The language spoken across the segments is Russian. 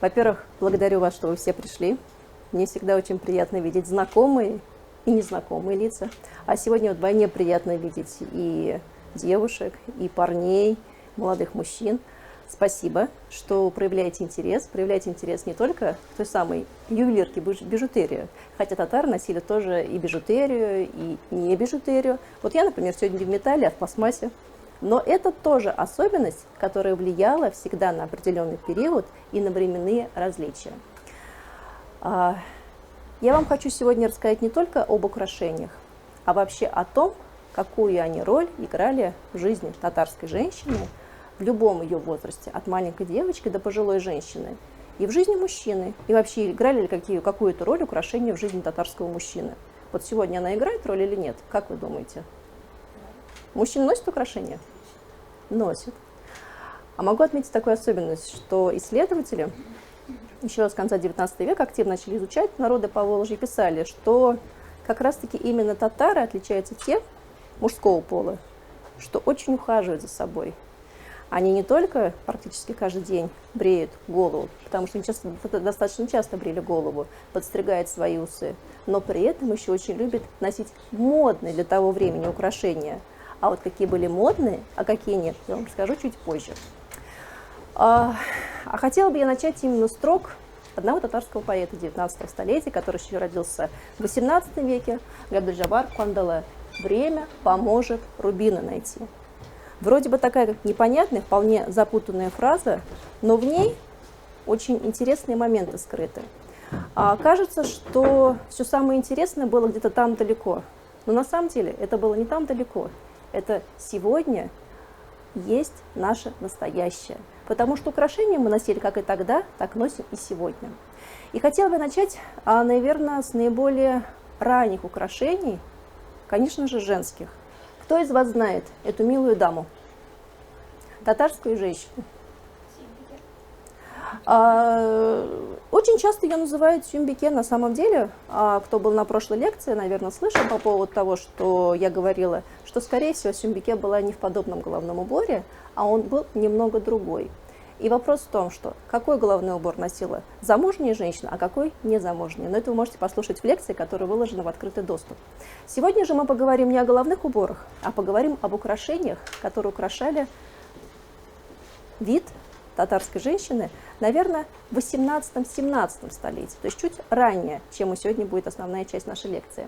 Во-первых, благодарю вас, что вы все пришли. Мне всегда очень приятно видеть знакомые и незнакомые лица. А сегодня вдвойне приятно видеть и девушек, и парней, молодых мужчин. Спасибо, что проявляете интерес не только к той самой ювелирке, бижутерию, хотя татары носили тоже и бижутерию, и не бижутерию. Вот я, например, сегодня не в металле, а в пластмассе. Но это тоже особенность, которая влияла всегда на определенный период и на временные различия. Я вам хочу сегодня рассказать не только об украшениях, а вообще о том, какую они роль играли в жизни татарской женщины в любом ее возрасте, от маленькой девочки до пожилой женщины, и в жизни мужчины, и вообще играли ли какую-то роль украшения в жизни татарского мужчины. Вот сегодня она играет роль или нет? Как вы думаете? Мужчины носят украшения? Носят. А могу отметить такую особенность, что исследователи еще с конца XIX века активно начали изучать народы Поволжья и писали, что как раз-таки именно татары отличаются тем, мужского пола, что очень ухаживают за собой. Они не только практически каждый день бреют голову, потому что они достаточно часто брили голову, подстригают свои усы, но при этом еще очень любят носить модные для того времени украшения. А вот какие были модные, а какие нет, я вам расскажу чуть позже. А хотела бы я начать именно с строк одного татарского поэта 19 столетия, который еще родился в 18 веке, Габдул-Джабар Куандалы. «Время поможет рубины найти». Вроде бы такая непонятная, вполне запутанная фраза, но в ней очень интересные моменты скрыты. Кажется, что все самое интересное было где-то там далеко, но на самом деле это было не там далеко. Это сегодня есть наше настоящее. Потому что украшения мы носили как и тогда, так носим и сегодня. И хотела бы начать, наверное, с наиболее ранних украшений, конечно же, женских. Кто из вас знает эту милую даму? Татарскую женщину. Очень часто ее называют сюмбике. На самом деле, кто был на прошлой лекции, наверное, слышал по поводу того, что я говорила, что, скорее всего, сюмбике была не в подобном головном уборе, а он был немного другой. И вопрос в том, что какой головной убор носила замужняя женщина, а какой незамужняя. Но это вы можете послушать в лекции, которая выложена в открытый доступ. Сегодня же мы поговорим не о головных уборах, а поговорим об украшениях, которые украшали вид татарской женщины, наверное, в 18-17 столетии, то есть чуть ранее, чем сегодня будет основная часть нашей лекции.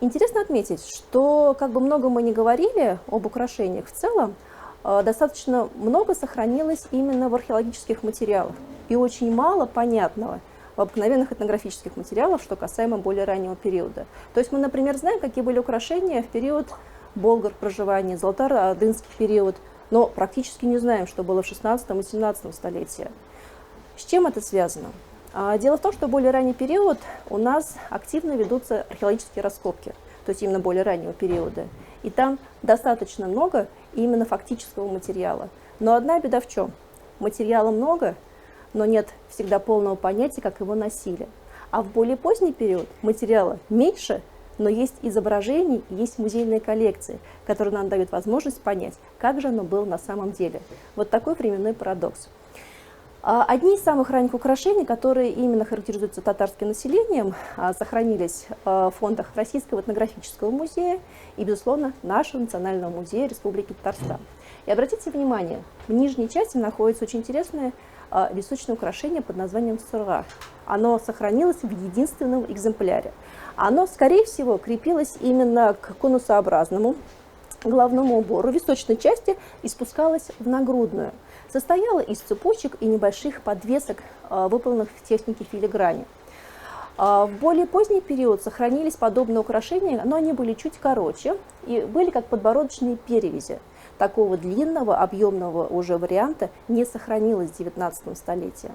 Интересно отметить, что как бы много мы ни говорили об украшениях в целом, достаточно много сохранилось именно в археологических материалах и очень мало понятного в обыкновенных этнографических материалах, что касаемо более раннего периода. То есть мы, например, знаем, какие были украшения в период болгар проживания, золотоордынский период, но практически не знаем, что было в 16 и 17 столетии. С чем это связано? Дело в том, что в более ранний период у нас активно ведутся археологические раскопки, то есть именно более раннего периода. И там достаточно много именно фактического материала. Но одна беда в чем? Материала много, но нет всегда полного понятия, как его носили. А в более поздний период материала меньше, но есть изображения, есть музейные коллекции, которые нам дают возможность понять, как же оно было на самом деле. Вот такой временной парадокс. Одни из самых ранних украшений, которые именно характеризуются татарским населением, сохранились в фондах Российского этнографического музея и, безусловно, нашего Национального музея Республики Татарстан. И обратите внимание, в нижней части находится очень интересное височное украшение под названием сырга. Оно сохранилось в единственном экземпляре. Оно, скорее всего, крепилось именно к конусообразному головному убору височной части и спускалось в нагрудную. Состояла из цепочек и небольших подвесок, выполненных в технике филиграни. В более поздний период сохранились подобные украшения, но они были чуть короче и были как подбородочные перевязи. Такого длинного, объемного уже варианта не сохранилось в 19 столетии.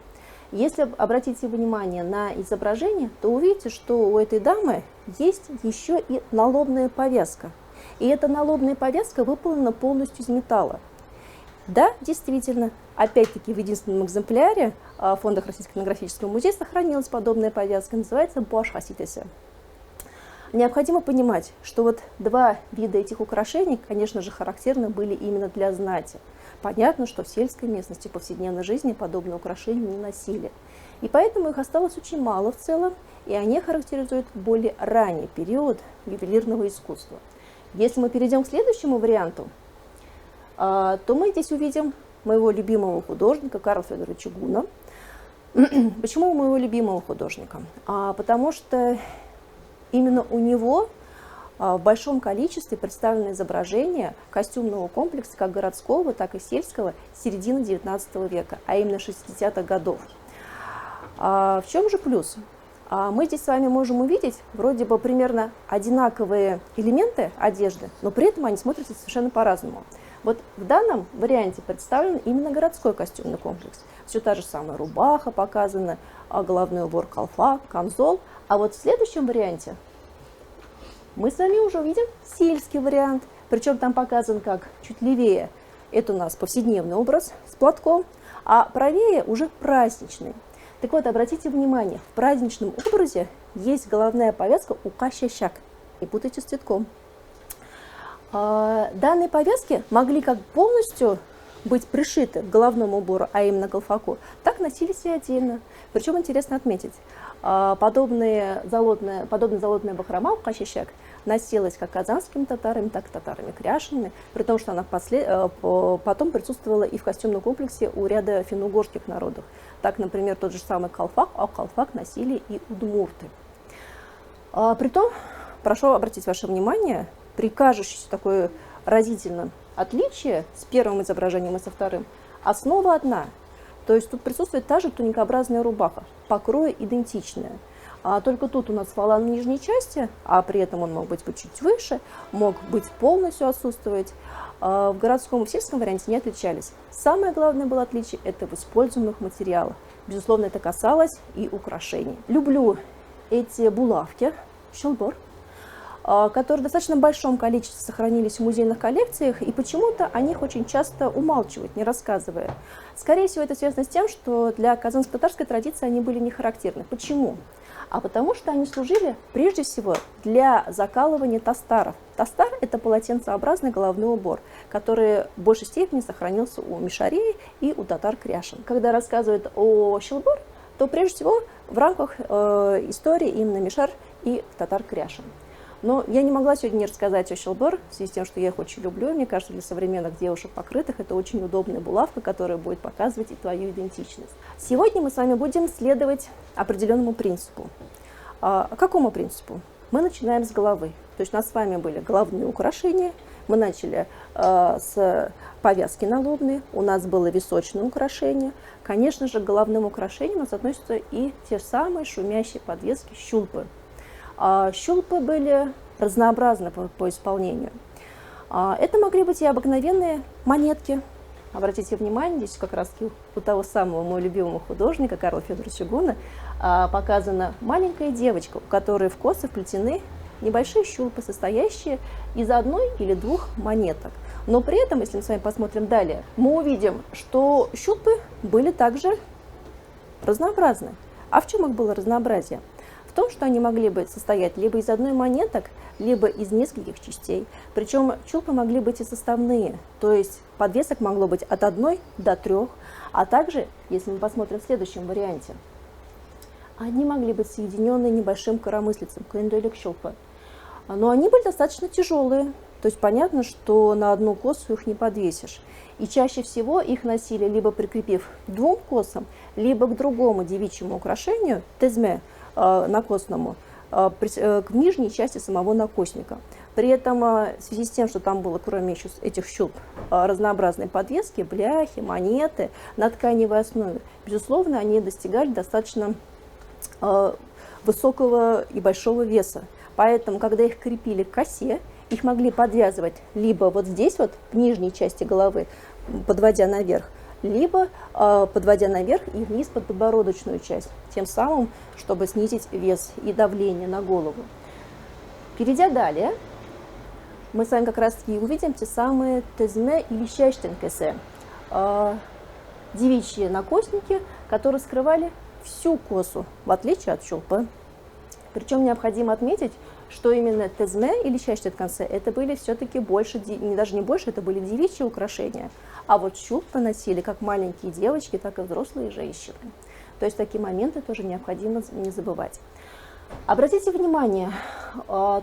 Если обратите внимание на изображение, то увидите, что у этой дамы есть еще и налобная повязка. И эта налобная повязка выполнена полностью из металла. Да, действительно, опять-таки в единственном экземпляре в фондах Российского этнографического музея сохранилась подобная повязка, называется буаш-хаситеся. Необходимо понимать, что вот два вида этих украшений, конечно же, характерны были именно для знати. Понятно, что в сельской местности, в повседневной жизни подобные украшения не носили. И поэтому их осталось очень мало в целом, и они характеризуют более ранний период ювелирного искусства. Если мы перейдем к следующему варианту, то мы здесь увидим моего любимого художника Карла Федоровича Гуна. Почему моего любимого художника? Потому что именно у него в большом количестве представлены изображения костюмного комплекса как городского, так и сельского середины XIX века, а именно 60-х годов. В чем же плюс? Мы здесь с вами можем увидеть вроде бы примерно одинаковые элементы одежды, но при этом они смотрятся совершенно по-разному. Вот в данном варианте представлен именно городской костюмный комплекс. Все та же самая рубаха показана, головной убор, колфак, камзол. А вот в следующем варианте мы с вами уже увидим сельский вариант. Причем там показан как чуть левее. Это у нас повседневный образ с платком, а правее уже праздничный. Так вот, обратите внимание, в праздничном образе есть головная повязка ука-щащак. Не путайте с цветком. Данные повязки могли как полностью быть пришиты к головному убору, а именно колфаку, так носились и отдельно. Причем интересно отметить, подобная залотная бахрома ука-щащак носилась как казанскими татарами, так и татарами кряшенными, при том, что она потом присутствовала и в костюмном комплексе у ряда финно-угорских народов. Так, например, тот же самый колфак, а колфак носили и удмурты. Притом, прошу обратить ваше внимание, при кажущемся такое разительном отличие с первым изображением и со вторым, основа одна. То есть тут присутствует та же туникообразная рубаха, покрой идентичная. Только тут у нас валан в нижней части, а при этом он мог быть чуть выше, мог быть полностью отсутствовать. В городском и в сельском варианте не отличались. Самое главное было отличие – это в используемых материалах. Безусловно, это касалось и украшений. Люблю эти булавки, щелбор, которые в достаточно большом количестве сохранились в музейных коллекциях, и почему-то о них очень часто умалчивают, не рассказывая. Скорее всего, это связано с тем, что для казанско-татарской традиции они были не характерны. Почему? Потому что они служили прежде всего для закалывания тастаров. Тастар – это полотенцеобразный головной убор, который в большей степени сохранился у мишарей и у татар-кряшен. Когда рассказывают о щелбор, то прежде всего в рамках истории именно мишар и татар-кряшен. Но я не могла сегодня не рассказать о щелбор, в связи с тем, что я их очень люблю. Мне кажется, для современных девушек покрытых это очень удобная булавка, которая будет показывать и твою идентичность. Сегодня мы с вами будем следовать определенному принципу. Какому принципу? Мы начинаем с головы. То есть у нас с вами были головные украшения. Мы начали с повязки налобной, у нас было височное украшение. Конечно же, к головным украшениям у нас относятся и те самые шумящие подвески щулпы. Щулпы были разнообразны по исполнению. Это могли быть и обыкновенные монетки. Обратите внимание, здесь как раз у того самого моего любимого художника Карла Федоровича Гуна показана маленькая девочка, у которой в косы вплетены небольшие щулпы, состоящие из одной или двух монеток. Но при этом, если мы с вами посмотрим далее, мы увидим, что щулпы были также разнообразны. А в чем их было разнообразие? В том, что они могли бы состоять либо из одной монеток, либо из нескольких частей. Причем щулпы могли быть и составные, то есть подвесок могло быть от 1 до 3, а также, если мы посмотрим в следующем варианте, они могли быть соединены небольшим коромыслицем, куэнделек щулпы. Но они были достаточно тяжелые, то есть понятно, что на одну косу их не подвесишь. И чаще всего их носили либо прикрепив к 2 косам, либо к другому девичьему украшению, тезме, накосному, к нижней части самого накосника. При этом, в связи с тем, что там было, кроме еще этих щулп, разнообразные подвески, бляхи, монеты на тканевой основе, безусловно, они достигали достаточно высокого и большого веса. Поэтому, когда их крепили к косе, их могли подвязывать либо вот здесь, вот в нижней части головы, подводя наверх, либо подводя наверх и вниз под подбородочную часть, тем самым, чтобы снизить вес и давление на голову. Перейдя далее, мы с вами как раз таки увидим те самые тезме или щащтенкесе, девичьи накосники, которые скрывали всю косу, в отличие от щулпы. Причем необходимо отметить, что именно тезме или чащтенкасе это были все-таки больше, даже не больше, это были девичьи украшения. А вот чулпы носили как маленькие девочки, так и взрослые женщины. То есть такие моменты тоже необходимо не забывать. Обратите внимание,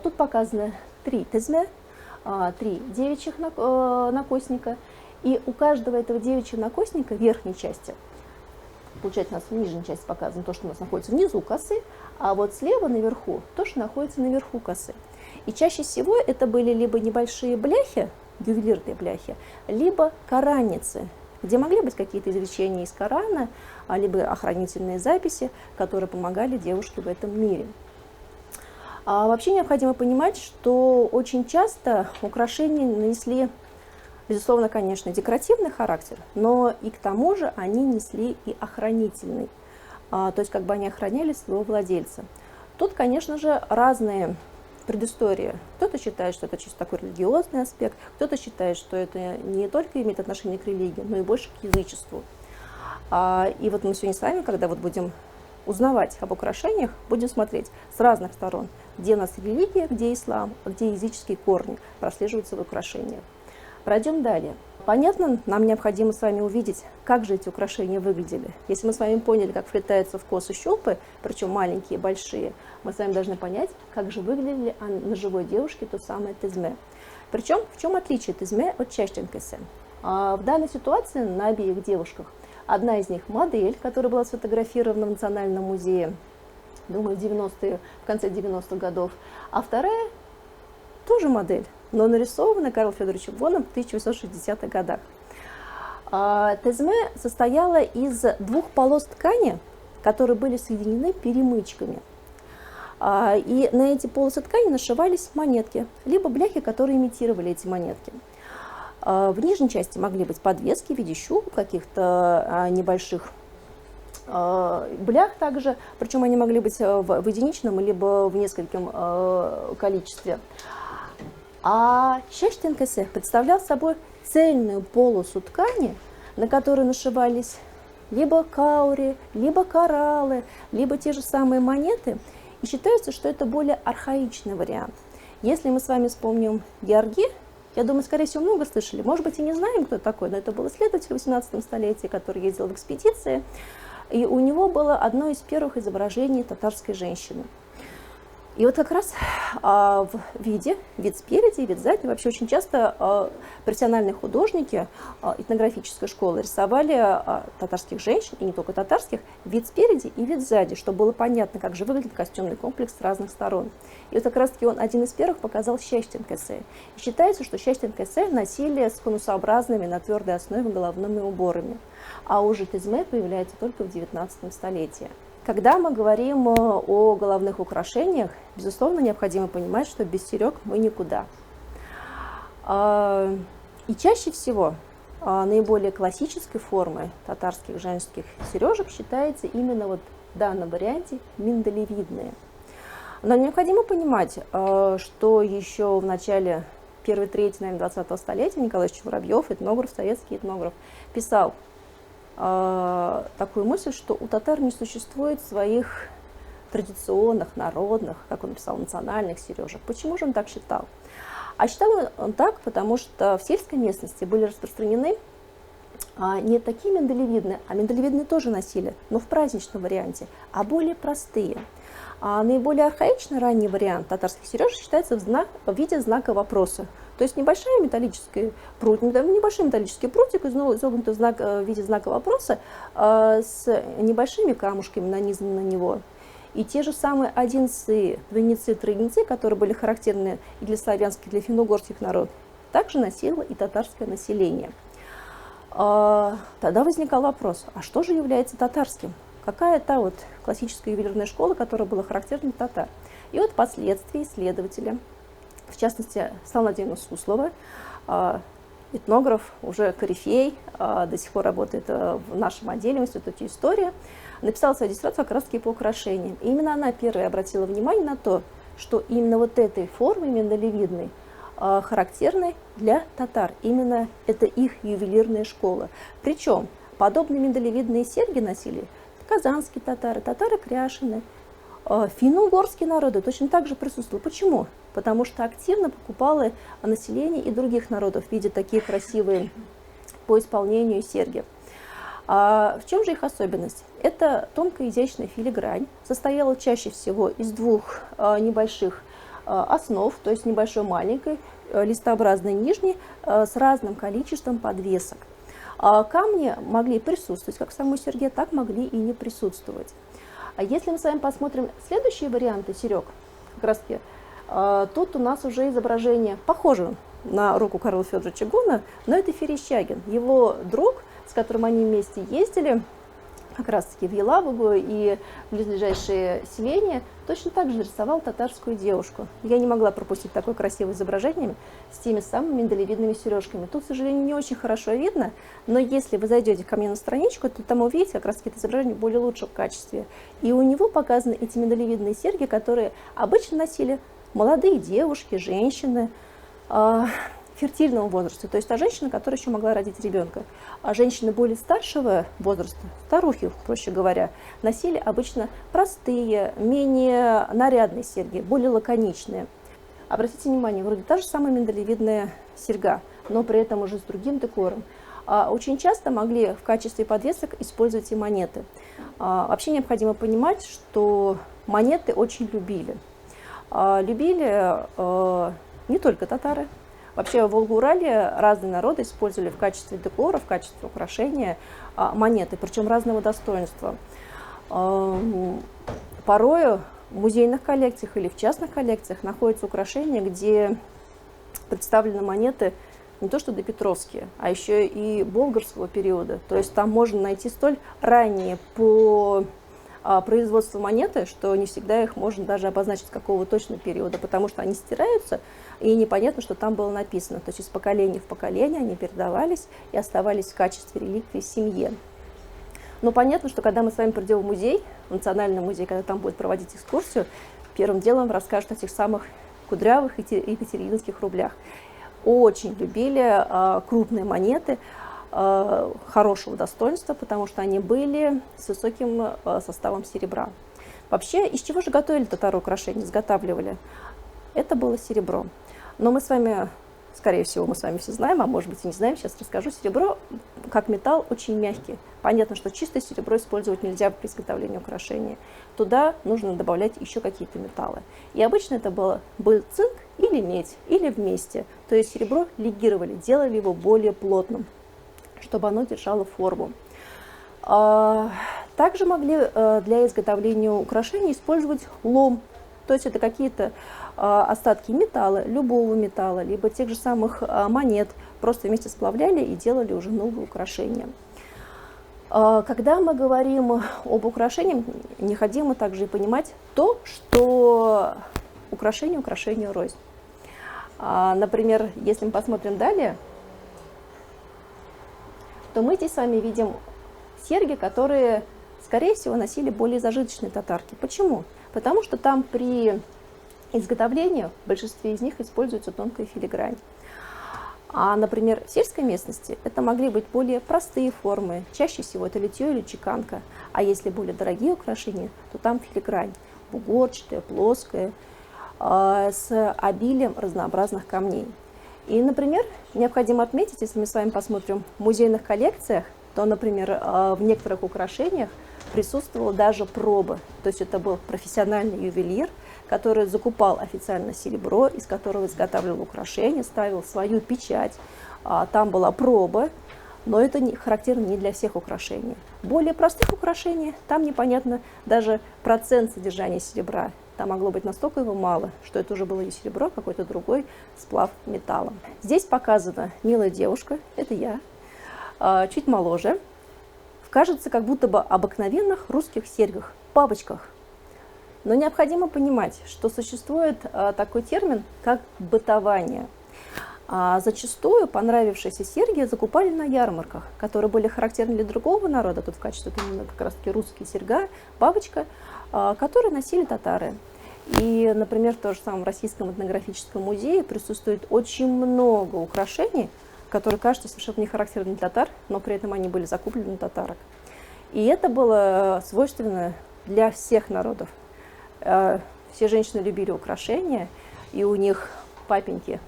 тут показаны 3 тезме, 3 девичьих накосника. И у каждого этого девичьего накосника в верхней части, получается, у нас в нижней части показано то, что у нас находится внизу косы, а вот слева наверху то, что находится наверху косы. И чаще всего это были либо небольшие бляхи, ювелирные бляхи, либо коранницы, где могли быть какие-то изречения из Корана, либо охранительные записи, которые помогали девушке в этом мире. Вообще необходимо понимать, что очень часто украшения нанесли, безусловно, конечно, декоративный характер, но и к тому же они несли и охранительный. То есть как бы они охраняли своего владельца. Тут, конечно же, разные предыстории. Кто-то считает, что это чисто такой религиозный аспект, кто-то считает, что это не только имеет отношение к религии, но и больше к язычеству. И вот мы сегодня с вами, когда вот будем узнавать об украшениях, будем смотреть с разных сторон, где у нас религия, где ислам, а где языческие корни прослеживаются в украшениях. Пройдем далее. Понятно, нам необходимо с вами увидеть, как же эти украшения выглядели. Если мы с вами поняли, как вплетаются в косы щелпы, причем маленькие и большие, мы с вами должны понять, как же выглядели на живой девушке то самое тезме. Причем, в чем отличие тезме от чащтенкасе? В данной ситуации на обеих девушках одна из них модель, которая была сфотографирована в Национальном музее, думаю, в конце 90-х годов, а вторая тоже модель, но нарисована Карлом Федоровичем Боном в 1860-х годах. Тезме состояла из 2 полос ткани, которые были соединены перемычками. И на эти полосы ткани нашивались монетки, либо бляхи, которые имитировали эти монетки. В нижней части могли быть подвески в виде щуп, каких-то небольших блях также, причем они могли быть в единичном либо в нескольком количестве. А чащтенкасе представлял собой цельную полосу ткани, на которой нашивались либо каури, либо кораллы, либо те же самые монеты. И считается, что это более архаичный вариант. Если мы с вами вспомним Георги, я думаю, скорее всего, много слышали. Может быть, и не знаем, кто такой, но это был исследователь в 18 столетии, который ездил в экспедиции. И у него было одно из первых изображений татарской женщины. И вот как раз в вид спереди, вид сзади, вообще очень часто профессиональные художники этнографической школы рисовали татарских женщин, и не только татарских, вид спереди и вид сзади, чтобы было понятно, как же выглядит костюмный комплекс с разных сторон. И вот как раз-таки он один из первых показал чащтенкасе. И считается, что чащтенкасе носили с конусообразными на твердой основе головными уборами, а уже тезме появляется только в 19 столетии. Когда мы говорим о головных украшениях, безусловно, необходимо понимать, что без серег мы никуда. И чаще всего наиболее классической формой татарских женских сережек считается именно вот в данном варианте миндалевидные. Но необходимо понимать, что еще в начале первой трети, наверное, 20-го столетия Николай Ильич Воробьев, этнограф, советский этнограф, писал такую мысль, что у татар не существует своих традиционных, народных, как он писал, национальных сережек. Почему же он так считал? А считал он так, потому что в сельской местности были распространены не такие миндалевидные, а миндалевидные тоже носили, но в праздничном варианте, а более простые. Наиболее архаичный ранний вариант татарских сережек считается в виде знака вопроса. То есть небольшой металлический прутик, изогнутый в виде знака вопроса, с небольшими камушками, нанизанными на него. И те же самые одинцы, двойницы, тройницы, которые были характерны и для славянских, и для финно-угорских народов, также носило и татарское население. Тогда возникал вопрос, а что же является татарским? Какая та вот классическая ювелирная школа, которая была характерна для татар? И вот впоследствии исследователи, в частности, Светлана Владимировна Суслова, этнограф, уже корифей, до сих пор работает в нашем отделе в Институте истории, написала свою диссертацию как раз-таки по украшениям. И именно она первая обратила внимание на то, что именно вот этой формы миндалевидной характерной для татар. Именно это их ювелирная школа. Причем подобные миндалевидные серьги носили казанские татары, татары Кряшины, Финно-угорские народы точно так же присутствовали. Почему? Потому что активно покупало население и других народов, видя такие красивые по исполнению серьги. В чем же их особенность? Это тонкая изящная филигрань, состояла чаще всего из двух небольших основ, то есть небольшой маленькой, листообразной нижней, с разным количеством подвесок. Камни могли присутствовать как в самой серьге, так могли и не присутствовать. А если мы с вами посмотрим следующие варианты серег, как раз таки, тут у нас уже изображение похоже на руку Карла Федоровича Гуна, но это Ферещагин, его друг, с которым они вместе ездили как раз-таки в Елабугу и в близлежащие селения, точно так же рисовал татарскую девушку. Я не могла пропустить такое красивое изображение с теми самыми миндалевидными сережками. Тут, к сожалению, не очень хорошо видно, но если вы зайдете ко мне на страничку, то там увидите как раз-таки это изображение в более лучшем качестве. И у него показаны эти миндалевидные серьги, которые обычно носили молодые девушки, женщины, фертильного возраста, то есть та женщина, которая еще могла родить ребенка. А женщины более старшего возраста, старухи, проще говоря, носили обычно простые, менее нарядные серьги, более лаконичные. Обратите внимание, вроде та же самая миндалевидная серьга, но при этом уже с другим декором. Очень часто могли в качестве подвесок использовать и монеты. Вообще необходимо понимать, что монеты очень любили. Любили не только татары. Вообще в Волго-Урале разные народы использовали в качестве декора, в качестве украшения монеты, причем разного достоинства. Порою в музейных коллекциях или в частных коллекциях находятся украшения, где представлены монеты не то что допетровские, а еще и болгарского периода. То есть там можно найти столь ранние по производству монеты, что не всегда их можно даже обозначить какого точного периода, потому что они стираются, и непонятно, что там было написано. То есть из поколения в поколение они передавались и оставались в качестве реликвий в семье. Но понятно, что когда мы с вами придем в музей, в Национальный музей, когда там будет проводить экскурсию, первым делом расскажут о тех самых кудрявых екатерининских рублях. Очень любили крупные монеты хорошего достоинства, потому что они были с высоким составом серебра. Вообще, из чего же готовили татары украшения, изготавливали? Это было серебро. Но мы с вами, скорее всего, мы с вами все знаем, а может быть и не знаем, сейчас расскажу. Серебро, как металл, очень мягкий. Понятно, что чистое серебро использовать нельзя при изготовлении украшения. Туда нужно добавлять еще какие-то металлы. И обычно это был цинк или медь, или вместе. То есть серебро легировали, делали его более плотным, чтобы оно держало форму. Также могли для изготовления украшений использовать лом. То есть это какие-то остатки металла, любого металла, либо тех же самых монет, просто вместе сплавляли и делали уже новые украшения. Когда мы говорим об украшениях, необходимо также и понимать то, что украшению рознь. Например, если мы посмотрим далее, то мы здесь с вами видим серьги, которые, скорее всего, носили более зажиточные татарки. Почему? Потому что там при изготовлении в большинстве из них используется тонкая филигрань. А, например, в сельской местности это могли быть более простые формы. Чаще всего это литье или чеканка. А если более дорогие украшения, то там филигрань, бугорчатая, плоская, с обилием разнообразных камней. И, например, необходимо отметить, если мы с вами посмотрим в музейных коллекциях, то, например, в некоторых украшениях присутствовала даже проба. То есть это был профессиональный ювелир, который закупал официально серебро, из которого изготавливал украшения, ставил свою печать. Там была проба, но это характерно не для всех украшений. Более простых украшений, там непонятно даже процент содержания серебра. Там могло быть настолько его мало, что это уже было не серебро, а какой-то другой сплав металла. Здесь показана милая девушка, это я, чуть моложе, кажется, как будто бы обыкновенных русских серьгах, бабочках. Но необходимо понимать, что существует такой термин, как бытование. Зачастую понравившиеся серьги закупали на ярмарках, которые были характерны для другого народа, тут в качестве именно как раз таки русские серьга, бабочка, которые носили татары. И, например, в том же самом Российском этнографическом музее присутствует очень много украшений, которые кажутся совершенно не характерны для татар, но при этом они были закуплены у татарок. И это было свойственно для всех народов. Все женщины любили украшения, и у них папеньки,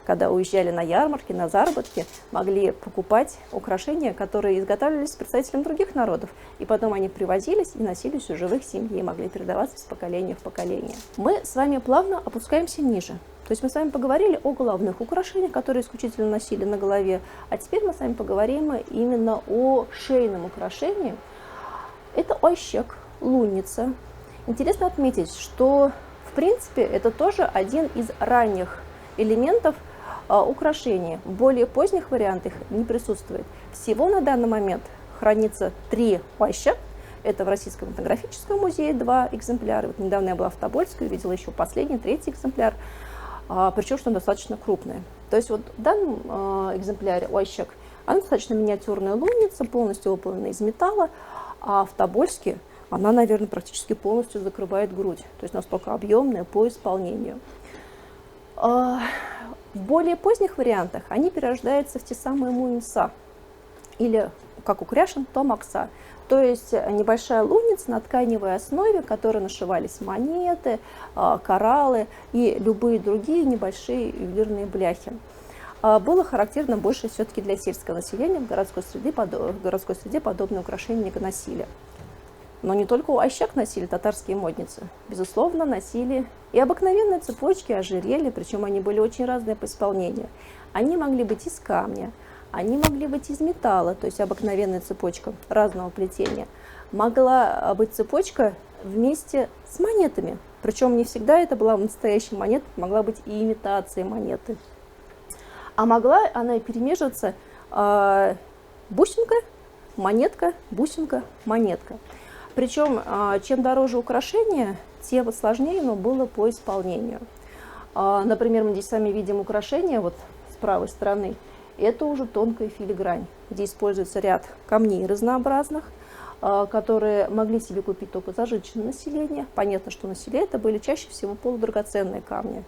когда уезжали на ярмарки, на заработки, могли покупать украшения, которые изготавливались представителям других народов. И потом они привозились и носились у живых семьи, и могли передаваться из поколения в поколение. Мы с вами плавно опускаемся ниже. То есть мы с вами поговорили о головных украшениях, которые исключительно носили на голове, а теперь мы с вами поговорим именно о шейном украшении. Это ойщик, лунница. Интересно отметить, что в принципе это тоже один из ранних элементов украшения. В более поздних вариантах не присутствует. Всего на данный момент хранится 3 ойщик. Это в Российском этнографическом музее 2 экземпляра. Вот недавно я была в Тобольске, увидела еще последний, 3-й экземпляр. Причем, что он достаточно крупный. То есть вот в данном экземпляре ойщик, она достаточно миниатюрная лунница, полностью выполнена из металла, а в Тобольске она, наверное, практически полностью закрывает грудь. То есть настолько объемная по исполнению. В более поздних вариантах они перерождаются в те самые муинса, или, как у кряшен, томакса. То есть небольшая лунница на тканевой основе, в которой нашивались монеты, кораллы и любые другие небольшие ювелирные бляхи. Было характерно больше все-таки для сельского населения, в городской среде подобные украшения не носили. Но не только ойщик носили татарские модницы. Безусловно, носили и обыкновенные цепочки, ожерелья, причем они были очень разные по исполнению. Они могли быть из камня, они могли быть из металла, то есть обыкновенная цепочка разного плетения. Могла быть цепочка вместе с монетами, причем не всегда это была настоящая монета, могла быть и имитация монеты. А могла она и перемеживаться бусинка, монетка, бусинка, монетка. Причем, чем дороже украшение, тем сложнее оно было по исполнению. Например, мы здесь с вами видим украшение вот с правой стороны. Это уже тонкая филигрань, где используется ряд камней разнообразных, которые могли себе купить только зажиточное население. Понятно, что на селе это были чаще всего полудрагоценные камни.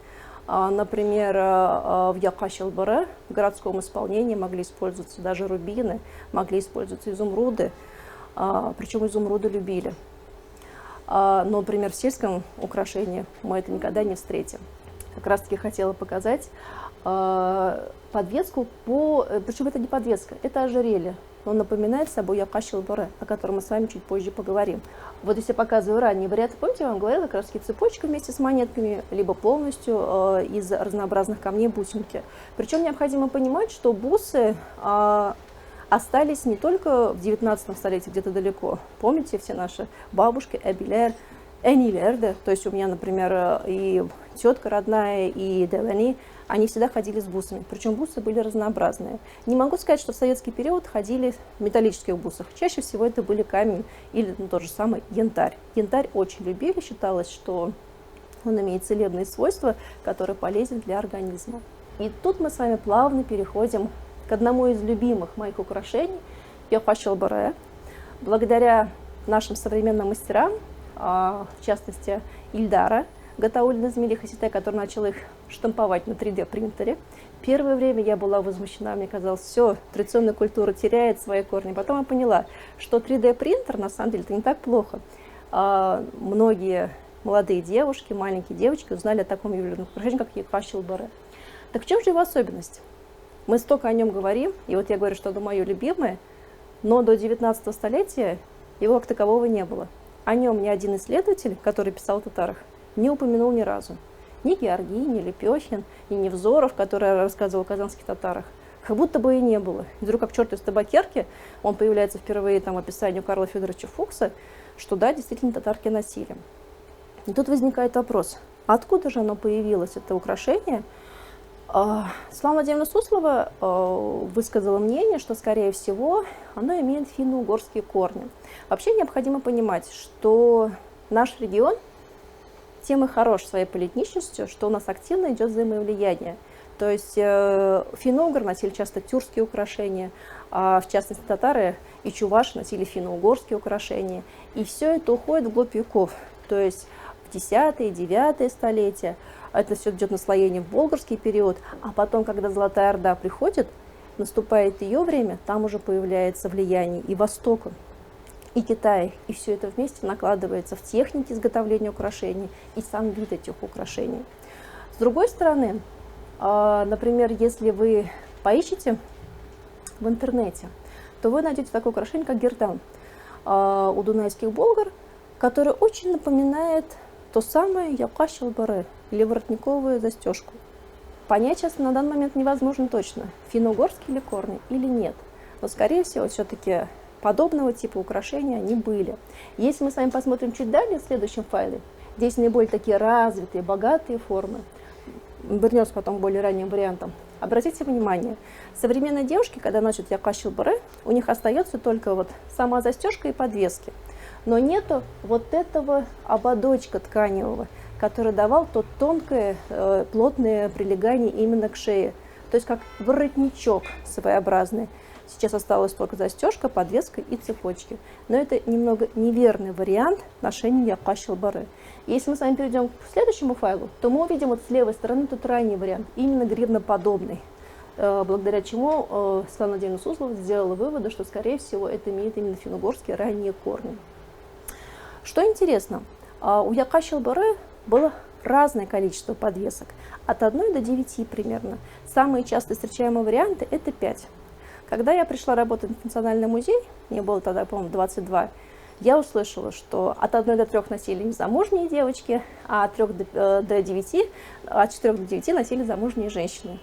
Например, в Якашилбаре в городском исполнении могли использоваться даже рубины, могли использоваться изумруды, причем изумруды любили. Но, например, в сельском украшении мы это никогда не встретим. Как раз таки хотела показать подвеску, причем это не подвеска, это ожерелье. Он напоминает собой Якашилбаре, о котором мы с вами чуть позже поговорим. Вот если я показываю ранний вариант, помните, я вам говорила, как раз таки цепочка вместе с монетками, либо полностью из разнообразных камней бусинки. Причем необходимо понимать, что бусы остались не только в 19 столетии, где-то далеко. Помните, все наши бабушки, Эбилер, Энилерде, то есть у меня, например, и тетка родная, и Девани, они всегда ходили с бусами, причем бусы были разнообразные. Не могу сказать, что в советский период ходили в металлических бусах. Чаще всего это были камень или тот же самый янтарь. Янтарь очень любили, считалось, что он имеет целебные свойства, которые полезны для организма. И тут мы с вами плавно переходим к одному из любимых моих украшений – Якашилбаре. Благодаря нашим современным мастерам, в частности Ильдара Гатауллина Змили Хаситай, который начал их штамповать на 3D принтере. Первое время я была возмущена, мне казалось, все, традиционная культура теряет свои корни. Потом я поняла, что 3D принтер на самом деле это не так плохо. Многие молодые девушки, маленькие девочки узнали о таком ювелирном украшении, как Якашилбаре. Так в чем же его особенность? Мы столько о нем говорим, и вот я говорю, что оно мое любимое, но до 19 столетия его как такового не было. О нем ни один исследователь, который писал о татарах, не упомянул ни разу. Ни Георгий, ни Лепехин, ни Невзоров, который рассказывал о казанских татарах. Как будто бы и не было. И вдруг, как черт из табакерки, он появляется впервые там, в описании у Карла Федоровича Фукса, что да, действительно татарки носили. И тут возникает вопрос, откуда же оно появилось, это украшение? Светлана Владимировна Суслова высказала мнение, что, скорее всего, оно имеет финно-угорские корни. Вообще необходимо понимать, что наш регион тем и хорош своей политничностью, что у нас активно идет взаимовлияние. То есть финно-угры носили часто тюркские украшения, в частности татары и чуваши носили финно-угорские украшения. И все это уходит вглубь веков, то есть в 10-9 столетия. Это все идет наслоение в болгарский период, а потом, когда Золотая Орда приходит, наступает ее время, там уже появляется влияние и Востока. и Китай, и все это вместе накладывается в технике изготовления украшений и сам вид этих украшений. С другой стороны, например, если вы поищете в интернете, то вы найдете такое украшение, как гердан у дунайских болгар, которое очень напоминает то самое яка шалбары, или воротниковую застежку. Понять сейчас на данный момент невозможно точно, финно-угорские ли корни или нет, но, скорее всего, все-таки подобного типа украшения они были. Если мы с вами посмотрим чуть далее в следующем файле, здесь наиболее такие развитые, богатые формы, вернемся потом к более ранним вариантам. Обратите внимание, современные девушки, когда носят яка шалбары, у них остается только вот сама застежка и подвески, но нету вот этого ободочка тканевого, который давал то тонкое, плотное прилегание именно к шее, то есть как воротничок своеобразный. Сейчас осталась только застежка, подвеска и цепочки. Но это немного неверный вариант ношения яка шалбары. Если мы с вами перейдем к следующему файлу, то мы увидим вот с левой стороны тут ранний вариант, именно гривноподобный, благодаря чему Светлана Владимировна Суслова сделала выводы, что, скорее всего, это имеет именно финно-угорские ранние корни. Что интересно, у яка шалбары было разное количество подвесок, от 1 до 9 примерно. Самые часто встречаемые варианты – это 5. Когда я пришла работать в Национальный музей, мне было тогда, по-моему, 22, я услышала, что от 1 до 3 носили незамужние девочки, а от 4 до 9 носили замужние женщины.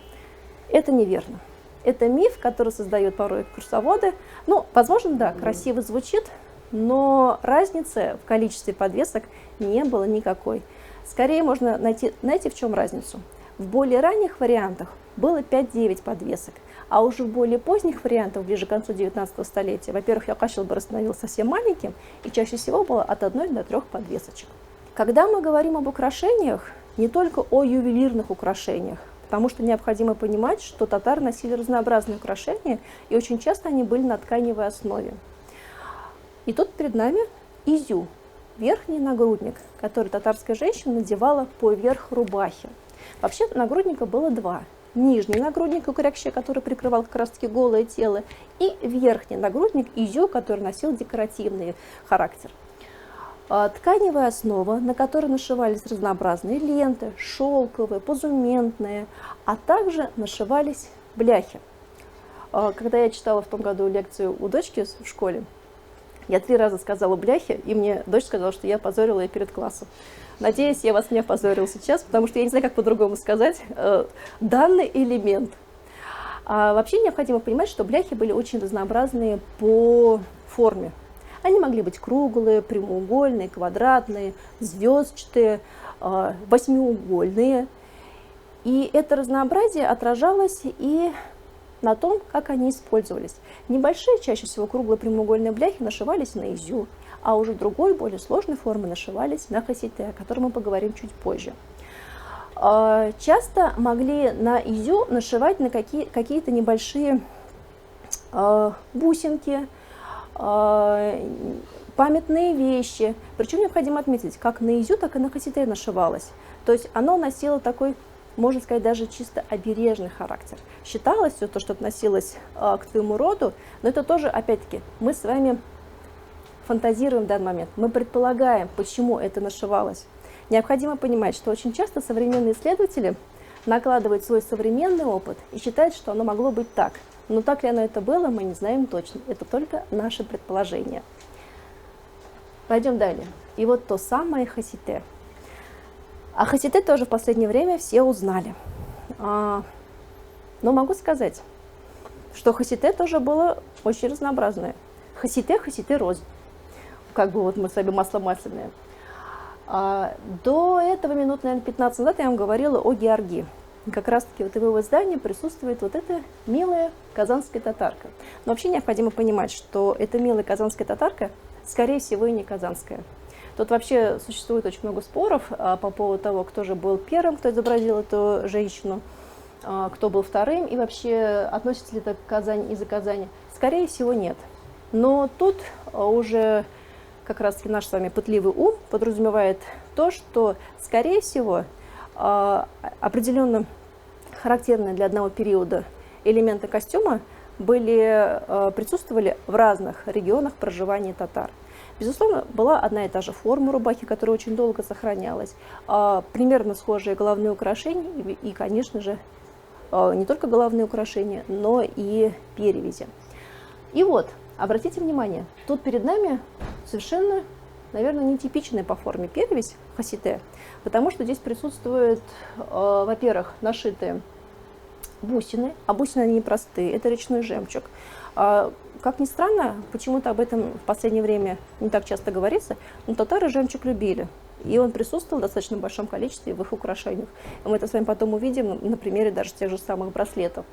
Это неверно. Это миф, который создают порой экскурсоводы. Ну, возможно, да, красиво звучит, но разницы в количестве подвесок не было никакой. Скорее можно найти, знаете, в чем разницу? В более ранних вариантах было 5-9 подвесок, а уже в более поздних вариантах, ближе к концу 19 столетия, во-первых, яка шалбар становился совсем маленьким, и чаще всего было от 1 до 3 подвесочек. Когда мы говорим об украшениях, не только о ювелирных украшениях, потому что необходимо понимать, что татары носили разнообразные украшения, и очень часто они были на тканевой основе. И тут перед нами изю, верхний нагрудник, который татарская женщина надевала поверх рубахи. Вообще нагрудника было 2. Нижний нагрудник укрякща, который прикрывал как раз таки голое тело, и верхний нагрудник изю, который носил декоративный характер. Тканевая основа, на которой нашивались разнообразные ленты, шелковые, позументные, а также нашивались бляхи. Когда я читала в том году лекцию у дочки в школе, я 3 раза сказала бляхи, и мне дочь сказала, что я опозорила ее перед классом. Надеюсь, я вас не опозорила сейчас, потому что я не знаю, как по-другому сказать данный элемент. Вообще необходимо понимать, что бляхи были очень разнообразные по форме. Они могли быть круглые, прямоугольные, квадратные, звездчатые, восьмиугольные. И это разнообразие отражалось и на том, как они использовались. Небольшие, чаще всего круглые прямоугольные бляхи нашивались на изю, а уже другой, более сложной формы нашивались на хасите, о котором мы поговорим чуть позже. Часто могли на изю нашивать на какие-то небольшие бусинки, памятные вещи. Причем необходимо отметить, как на изю, так и на хасите нашивалось. То есть оно носило такой, можно сказать, даже чисто обережный характер. Считалось все то, что относилось к твоему роду, но это тоже, опять-таки, мы с вами фантазируем в данный момент, мы предполагаем, почему это нашивалось. Необходимо понимать, что очень часто современные исследователи накладывают свой современный опыт и считают, что оно могло быть так. Но так ли оно это было, мы не знаем точно. Это только наше предположение. Пойдем далее. И вот то самое хасите. А хасите тоже в последнее время все узнали. Но могу сказать, что хасите тоже было очень разнообразное. Хасите рознь. Как бы вот мы с вами масло масляное. До этого, минут, наверное, 15 назад я вам говорила о георгии. Как раз-таки вот в его издании присутствует вот эта милая казанская татарка. Но вообще необходимо понимать, что эта милая казанская татарка, скорее всего, и не казанская. Тут вообще существует очень много споров по поводу того, кто же был первым, кто изобразил эту женщину, кто был вторым, и вообще относится ли это к Казани из-за Казани. Скорее всего, нет. Но тут уже как раз-таки наш с вами пытливый ум подразумевает то, что, скорее всего, определенно характерные для одного периода элементы костюма присутствовали в разных регионах проживания татар. Безусловно, была одна и та же форма рубахи, которая очень долго сохранялась, примерно схожие головные украшения и, конечно же, не только головные украшения, но и перевязи. И вот, обратите внимание, тут перед нами совершенно, наверное, нетипичная по форме перевязь хасите, потому что здесь присутствуют, во-первых, нашитые бусины, а бусины они непростые, это речной жемчуг. Как ни странно, почему-то об этом в последнее время не так часто говорится, но татары жемчуг любили, и он присутствовал в достаточно большом количестве в их украшениях. И мы это с вами потом увидим на примере даже тех же самых браслетов.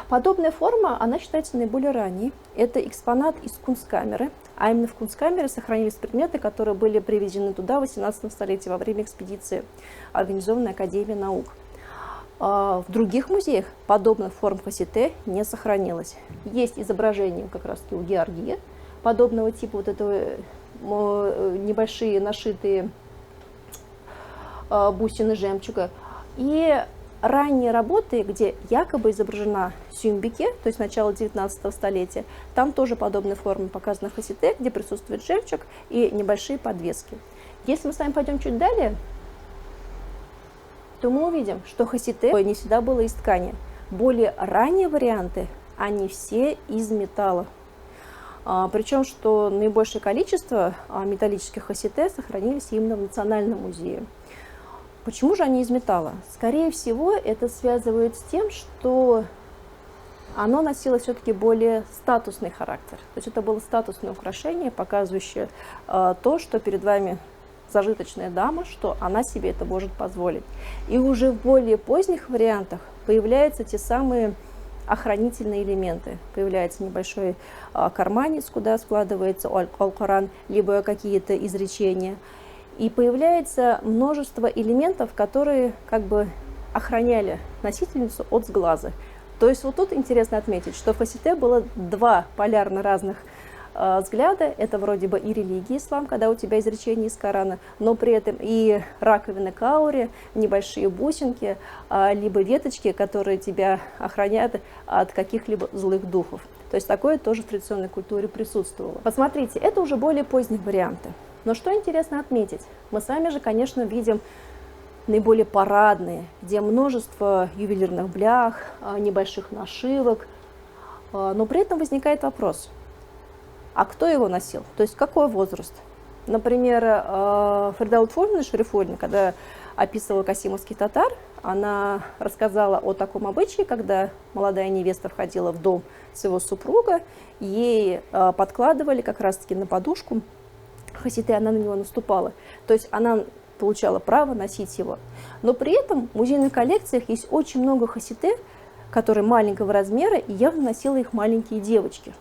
Подобная форма, она считается наиболее ранней. Это экспонат из кунсткамеры, а именно в кунсткамере сохранились предметы, которые были привезены туда в 18 столетии во время экспедиции, организованной Академией наук. В других музеях подобных форм хасите не сохранилось. Есть изображения как раз-таки у Георгия подобного типа, вот этого небольшие нашитые бусины жемчуга. И ранние работы, где якобы изображена сюмбике, то есть начало 19 столетия, там тоже подобные формы показаны в хасите, где присутствует жемчуг и небольшие подвески. Если мы с вами пойдем чуть далее, то мы увидим, что хасите не всегда было из ткани. Более ранние варианты, они все из металла. Причем, что наибольшее количество металлических хасите сохранились именно в Национальном музее. Почему же они из металла? Скорее всего, это связывает с тем, что оно носило все-таки более статусный характер. То есть это было статусное украшение, показывающее то, что перед вами зажиточная дама, что она себе это может позволить. И уже в более поздних вариантах появляются те самые охранительные элементы. Появляется небольшой карманец, куда складывается Аль-Коран, либо какие-то изречения. И появляется множество элементов, которые как бы охраняли носительницу от сглаза. То есть вот тут интересно отметить, что в хасите было два полярно разных взгляда. Это вроде бы и религия ислам, когда у тебя изречение из Корана, но при этом и раковины каури, небольшие бусинки, либо веточки, которые тебя охраняют от каких-либо злых духов. То есть такое тоже в традиционной культуре присутствовало. Посмотрите, это уже более поздние варианты. Но что интересно отметить, мы сами же, конечно, видим наиболее парадные, где множество ювелирных блях, небольших нашивок, но при этом возникает вопрос, а кто его носил? То есть какой возраст? Например, Фарида Лутфулловна Шарифуллина, когда описывала касимовских татар, она рассказала о таком обычае, когда молодая невеста входила в дом своего супруга, ей подкладывали как раз-таки на подушку хасите, она на него наступала. То есть она получала право носить его. Но при этом в музейных коллекциях есть очень много хасите, которые маленького размера, и явно носила их маленькие девочки.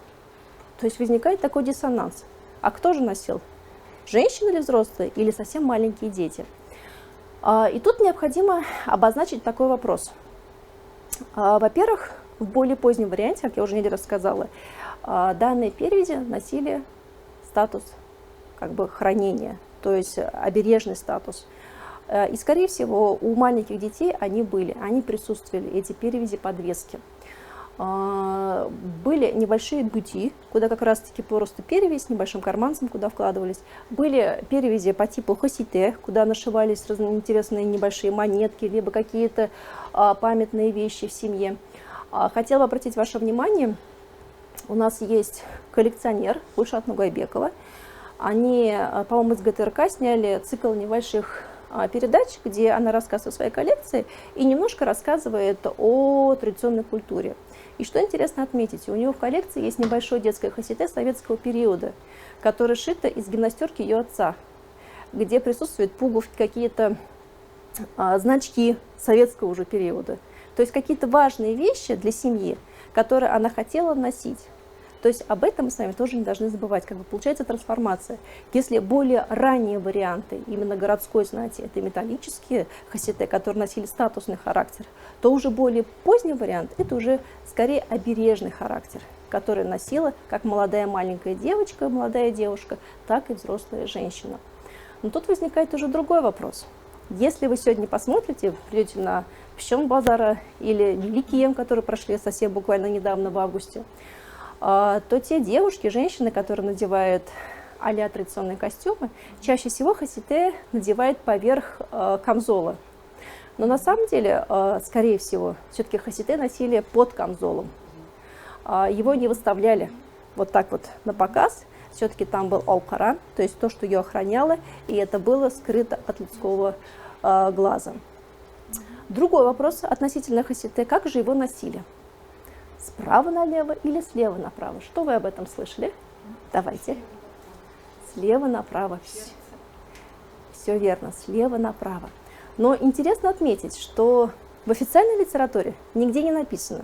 То есть возникает такой диссонанс. А кто же носил? Женщины или взрослые, или совсем маленькие дети? И тут необходимо обозначить такой вопрос. Во-первых, в более позднем варианте, как я уже не раз сказала, данные перевязи носили статус как бы хранения, то есть обережный статус. И, скорее всего, у маленьких детей они присутствовали, эти перевязи, подвески. Были небольшие бути, куда как раз-таки просто перевязь с небольшим карманцем, куда вкладывались. Были перевязи по типу хасите, куда нашивались интересные небольшие монетки, либо какие-то памятные вещи в семье. Хотела бы обратить ваше внимание, у нас есть коллекционер Гульшат Нугайбекова. Они, по-моему, из ГТРК сняли цикл небольших передач, где она рассказывает о своей коллекции и немножко рассказывает о традиционной культуре. И что интересно отметить, у него в коллекции есть небольшое детское хасите советского периода, которое шито из гимнастерки ее отца, где присутствуют пуговки, какие-то значки советского уже периода. То есть какие-то важные вещи для семьи, которые она хотела носить. То есть об этом мы с вами тоже не должны забывать. Как бы получается трансформация. Если более ранние варианты, именно городской знати, это металлические хасите, которые носили статусный характер, то уже более поздний вариант, это уже скорее обережный характер, который носила как молодая маленькая девочка, молодая девушка, так и взрослая женщина. Но тут возникает уже другой вопрос. Если вы сегодня посмотрите, придете на Пещон базара или Великий Ем, которые прошли совсем буквально недавно в августе, то те девушки, женщины, которые надевают а-ля традиционные костюмы, чаще всего хасите надевает поверх камзола. Но на самом деле, скорее всего, все-таки хасите носили под камзолом. Его не выставляли вот так вот на показ. Все-таки там был ал-Коран, то есть то, что ее охраняло, и это было скрыто от людского глаза. Другой вопрос относительно хасите: как же его носили? Справа налево или слева направо? Что вы об этом слышали? Давайте. Слева направо. Все верно, слева направо. Но интересно отметить, что в официальной литературе нигде не написано,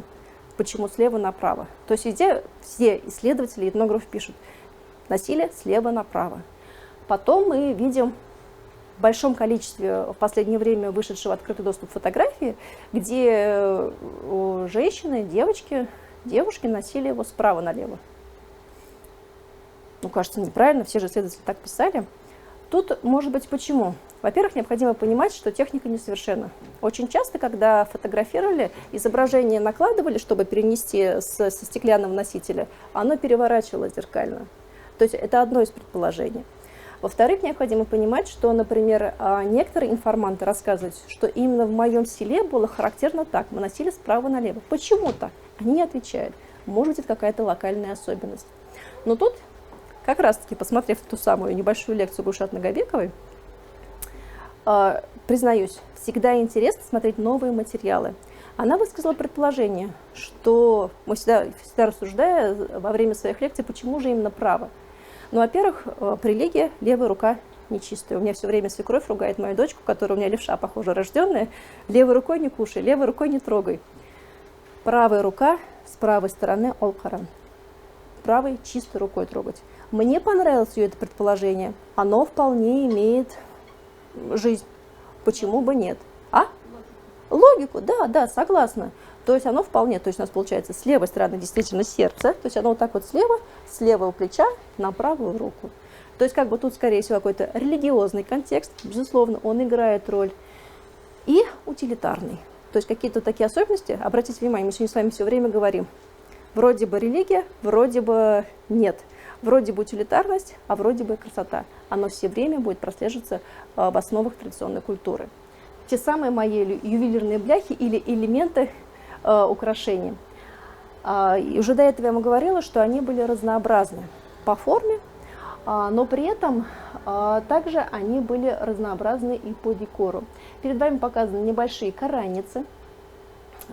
почему слева направо. То есть везде все исследователи, этнографы пишут: носили слева направо. Потом мы видим в большом количестве в последнее время вышедшего в открытый доступ фотографии, где женщины, девушки носили его справа налево. Ну, кажется, неправильно, все же исследователи так писали. Тут, может быть, почему? Во-первых, необходимо понимать, что техника несовершенна. Очень часто, когда фотографировали, изображение накладывали, чтобы перенести со стеклянного носителя, оно переворачивалось зеркально. То есть это одно из предположений. Во-вторых, необходимо понимать, что, например, некоторые информанты рассказывают, что именно в моем селе было характерно так, мы носили справа налево. Почему так? Они не отвечают. Может быть, это какая-то локальная особенность. Но тут, как раз-таки, посмотрев ту самую небольшую лекцию Гульшат Нагабековой, признаюсь, всегда интересно смотреть новые материалы. Она высказала предположение, что мы всегда рассуждая во время своих лекций, почему же именно право. Ну, во-первых, при леге левая рука нечистая. У меня все время свекровь ругает мою дочку, которая у меня левша, похоже, рожденная: левой рукой не кушай, левой рукой не трогай. Правая рука с правой стороны ал-Коран. Правой чистой рукой трогать. Мне понравилось ее это предположение. Оно вполне имеет жизнь. Почему бы нет? Логику, да, согласна. То есть оно вполне, то есть у нас получается с левой стороны действительно сердце, то есть оно вот так вот с левого плеча на правую руку. То есть как бы тут, скорее всего, какой-то религиозный контекст, безусловно, он играет роль, и утилитарный. То есть какие-то такие особенности, обратите внимание, мы сегодня с вами все время говорим, вроде бы религия, вроде бы нет, вроде бы утилитарность, а вроде бы красота. Оно все время будет прослеживаться в основах традиционной культуры. Те самые мои ювелирные бляхи или элементы украшений. И уже до этого я вам говорила, что они были разнообразны по форме, но при этом также они были разнообразны и по декору. Перед вами показаны небольшие караницы.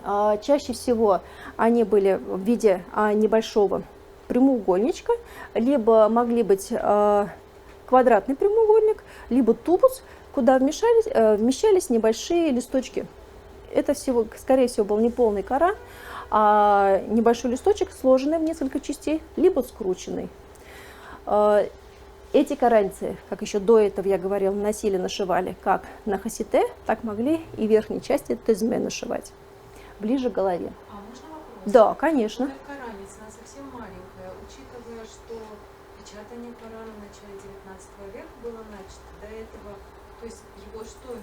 Чаще всего они были в виде небольшого прямоугольничка, либо могли быть квадратный прямоугольник, либо тубус, куда вмещались небольшие листочки. Это всего, скорее всего, был не полный Коран, а небольшой листочек, сложенный в несколько частей, либо скрученный. Эти караницы, как еще до этого я говорила, нашивали как на хасите, так могли и верхней части тезме нашивать, ближе к голове. А можно вопрос? Да, конечно. Караница, она совсем маленькая, учитывая, что печатание Корана в начале 19 века было начато до этого. То есть его что,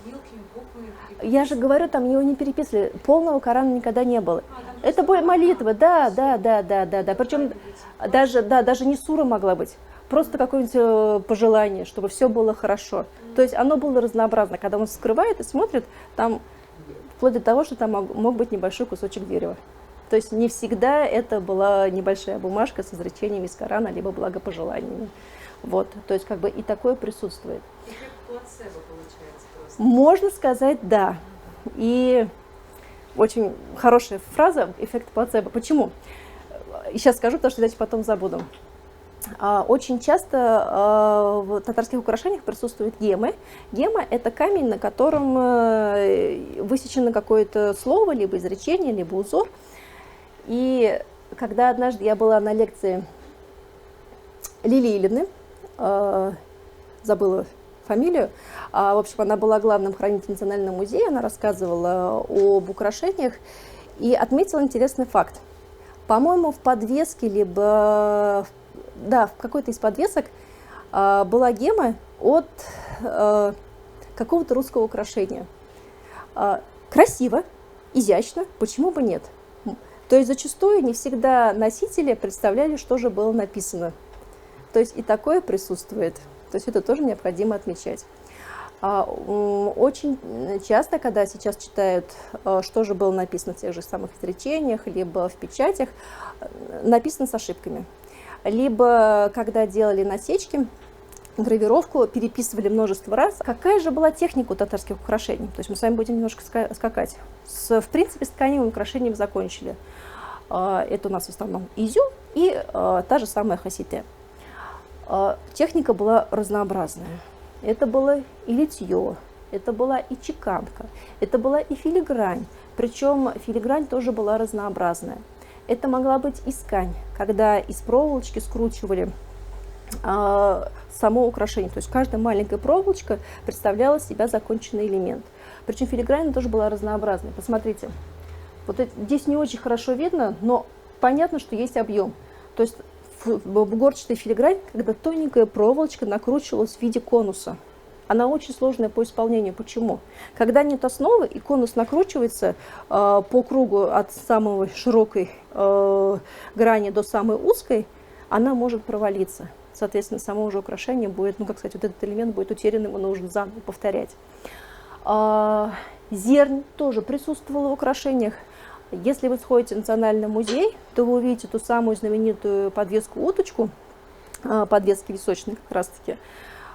мелкими буквами переписывали? Я же говорю, там его не переписывали, полного Корана никогда не было. Это были молитвы, да. Причем даже не сура могла быть, просто какое-нибудь пожелание, чтобы все было хорошо. То есть оно было разнообразно. Когда он вскрывает и смотрит, там вплоть до того, что там мог быть небольшой кусочек дерева. То есть не всегда это была небольшая бумажка с изречениями из Корана, либо благопожеланиями. Вот, то есть как бы и такое присутствует. Эффект плацебо получается просто. Можно сказать, да. И очень хорошая фраза «эффект плацебо». Почему? Сейчас скажу, потому что, потом забуду. Очень часто в татарских украшениях присутствуют гемы. Гема – это камень, на котором высечено какое-то слово, либо изречение, либо узор. И когда однажды я была на лекции Лилии Ильины, забыла фамилию, в общем, она была главным хранителем Национального музея, она рассказывала об украшениях и отметила интересный факт. По-моему, в подвеске, либо в какой-то из подвесок была гема от какого-то русского украшения. Красиво, изящно, почему бы нет? То есть зачастую не всегда носители представляли, что же было написано. То есть и такое присутствует. То есть это тоже необходимо отмечать. Очень часто, когда сейчас читают, что же было написано в тех же самых изречениях, либо в печатях, написано с ошибками. Либо, когда делали насечки, гравировку, переписывали множество раз. Какая же была техника у татарских украшений? То есть мы с вами будем немножко скакать. В принципе, с тканевым украшением закончили. Это у нас в основном изю и та же самая хасите. Техника была разнообразная. Это было и литье, это была и чеканка, это была и филигрань. Причем филигрань тоже была разнообразная. Это могла быть и ткань, когда из проволочки скручивали само украшение. То есть каждая маленькая проволочка представляла себя законченный элемент. Причем филигрань тоже была разнообразной. Посмотрите, вот здесь не очень хорошо видно, но понятно, что есть объем. То есть бугорчатая филигрань, когда тоненькая проволочка накручивалась в виде конуса. Она очень сложная по исполнению. Почему? Когда нет основы и конус накручивается по кругу от самой широкой грани до самой узкой, она может провалиться. Соответственно, само уже украшение будет, ну, как сказать, вот этот элемент будет утерян, его нужно заново повторять. Зернь тоже присутствовала в украшениях. Если вы сходите в Национальный музей, то вы увидите ту самую знаменитую подвеску-уточку, подвески височные как раз-таки,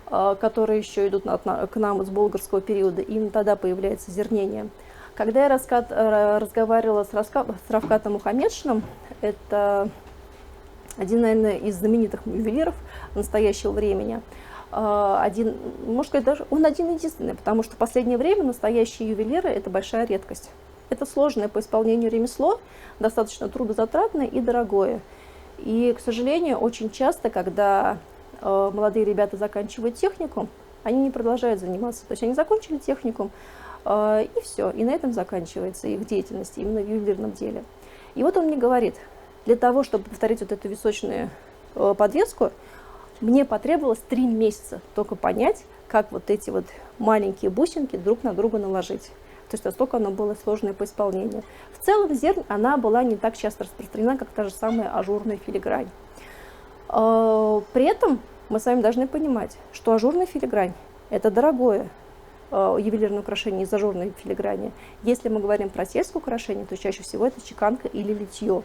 которые еще идут к нам из болгарского периода, именно тогда появляется зернение. Когда я разговаривала с Равкатом Мухаммедшиным, это один, наверное, из знаменитых ювелиров настоящего времени, один, можно сказать, даже он один-единственный, потому что в последнее время настоящие ювелиры – это большая редкость. Это сложное по исполнению ремесло, достаточно трудозатратное и дорогое. И, к сожалению, очень часто, когда молодые ребята заканчивают техникум, они не продолжают заниматься. То есть они закончили техникум, и все, и на этом заканчивается их деятельность именно в ювелирном деле. И вот он мне говорит, для того, чтобы повторить вот эту височную подвеску, мне потребовалось 3 месяца только понять, как вот эти вот маленькие бусинки друг на друга наложить. То есть настолько оно было сложное по исполнению. В целом зернь, она была не так часто распространена, как та же самая ажурная филигрань. При этом мы с вами должны понимать, что ажурная филигрань – это дорогое ювелирное украшение из ажурной филиграни. Если мы говорим про сельское украшение, то чаще всего это чеканка или литье.